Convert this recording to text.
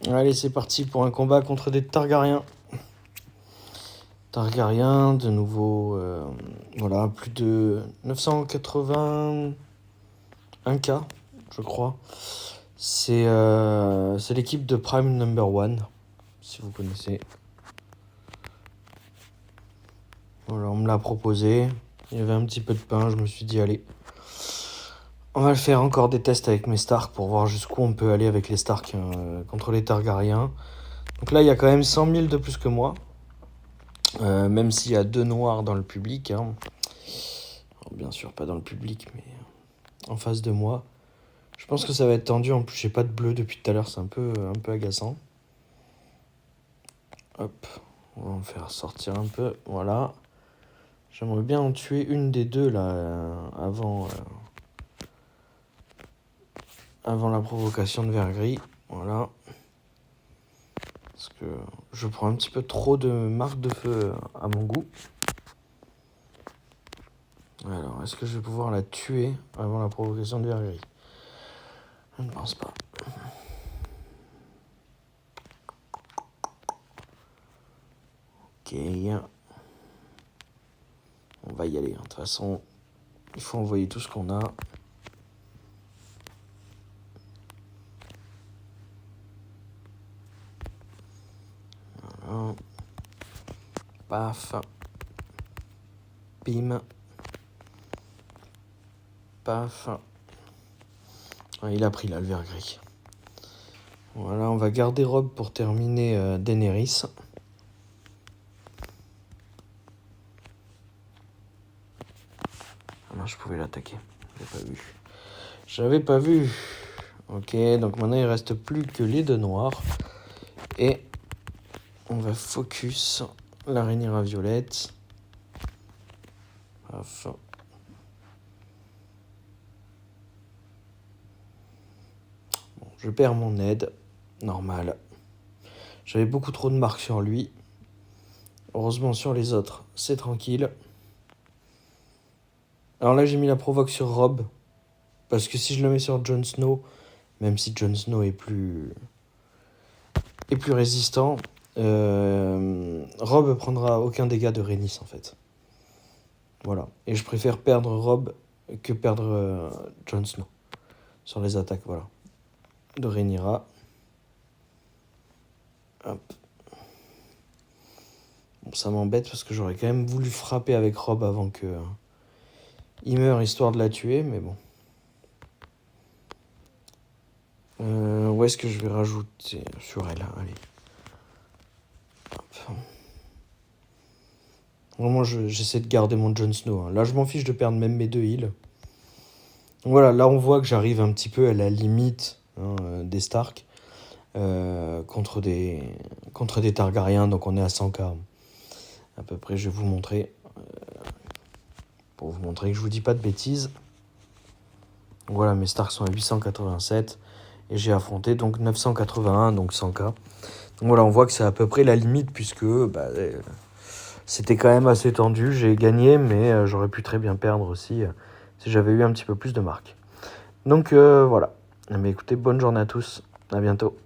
Allez, c'est parti pour un combat contre des Targaryens. Targaryens, de nouveau, voilà, plus de 981 k, je crois. C'est l'équipe de Prime Number One, si vous connaissez. Voilà, on me l'a proposé. Il y avait un petit peu de pain, je me suis dit, allez. On va le faire encore des tests avec mes Stark pour voir jusqu'où on peut aller avec les Stark contre les Targaryens. Donc là, il y a quand même 100 000 de plus que moi. Même s'il y a 2 noirs dans le public. Hein. Alors, bien sûr, pas dans le public, mais en face de moi. Je pense que ça va être tendu. En plus, j'ai pas de bleu depuis tout à l'heure. C'est un peu agaçant. Hop. On va en faire sortir un peu. Voilà. J'aimerais bien en tuer une des deux là avant la provocation de vert gris. Voilà. Parce que je prends un petit peu trop de marques de feu à mon goût. Alors, est-ce que je vais pouvoir la tuer avant la provocation de vert gris? Je ne pense pas. Ok. On va y aller. De toute façon, il faut envoyer tout ce qu'on a. Voilà. Paf. Bim. Paf. Ah, il a pris là le vert gris. Voilà, on va garder Rob pour terminer Daenerys. Ah non, je pouvais l'attaquer. J'avais pas vu. Ok, donc maintenant il reste plus que les deux noirs. Et on va focus la Rhaenyra violette. Paf. Bon, je perds mon aide. Normal. J'avais beaucoup trop de marques sur lui. Heureusement sur les autres, c'est tranquille. Alors là, j'ai mis la provoque sur Robb. Parce que si je le mets sur Jon Snow, même si Jon Snow est plus résistant, Robb prendra aucun dégât de Rhaenys en fait. Voilà. Et je préfère perdre Robb que perdre Jon Snow sur les attaques, voilà. De Rhaenyra. Hop. Bon, ça m'embête parce que j'aurais quand même voulu frapper avec Robb avant que il meure, histoire de la tuer, mais bon. Où est-ce que je vais rajouter sur elle? Allez. Hop. Vraiment, j'essaie de garder mon Jon Snow. Hein. Là, je m'en fiche de perdre même mes 2 heals. Voilà, là, on voit que j'arrive un petit peu à la limite des Stark contre des Targaryens. Donc, on est à 100k. À peu près, je vais vous montrer. Pour vous montrer que je vous dis pas de bêtises. Voilà, mes Stark sont à 887. Et j'ai affronté donc 981, donc 100k. Donc voilà, on voit que c'est à peu près la limite puisque c'était quand même assez tendu. J'ai gagné, mais j'aurais pu très bien perdre aussi si j'avais eu un petit peu plus de marques. Donc voilà. Mais écoutez, bonne journée à tous. À bientôt.